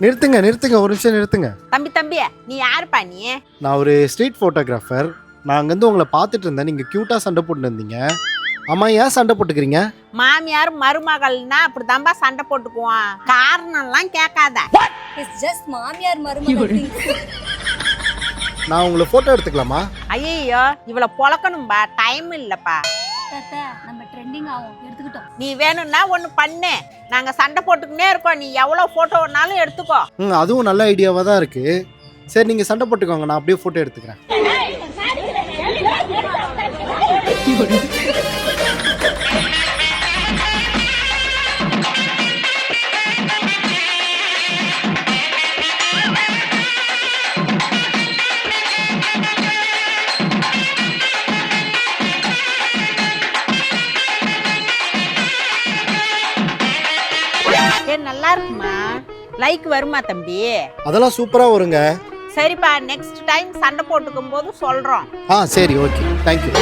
நிறுத்துங்க நிறுத்துங்க, ஒரு நிமிஷம் நிறுத்துங்க. தம்பி நீ யாருப்பா நீ? நான் ஒரு ஸ்ட்ரீட் ஃபோட்டோகிராஃபர். நான் அங்கேருந்து உங்களை பார்த்துட்டு இருந்தேன், நீங்கள் க்யூட்டாக சண்டை போட்டு இருந்தீங்க. அம்மா ஏன் சண்டை போட்டுக்கிறீங்க? மாமியார் மருமகள்னா அப்படிதான்பா சண்டை போட்டுக்குவான். காரணம்லாம் கேட்காத. இட்ஸ் ஜஸ்ட் மாமியார் மருமகள். நான் உங்களை ஃபோட்டோ எடுத்துக்கலாமா? ஐயோ இவளை பொழக்கணும்பா, டைம் இல்லப்பா. தாத்தா நம்ம ட்ரெண்டிங் ஆகும், எடுத்துக்கிட்டோம். நீ வேணும்னா ஒன்று பண்ணு, நாங்க சண்டை போட்டுக்கினே இருக்கோம், நீ எவ்வளோ ஃபோட்டோ வேணாலும் எடுத்துக்கோ. அதுவும் நல்ல ஐடியாவாக தான் இருக்குது. சரி நீங்கள் சண்டை போட்டுக்கோங்க, நான் அப்படியே ஃபோட்டோ எடுத்துக்கிறேன். நல்லா இருக்குமா? லைக் வருமா தம்பி? அதெல்லாம் சூப்பராக வருங்க. சரிப்பா, நெக்ஸ்ட் டைம் சண்டை போட்டுக்கும் போது சொல்றோம். சரி, ஓகே, தேங்க்யூ.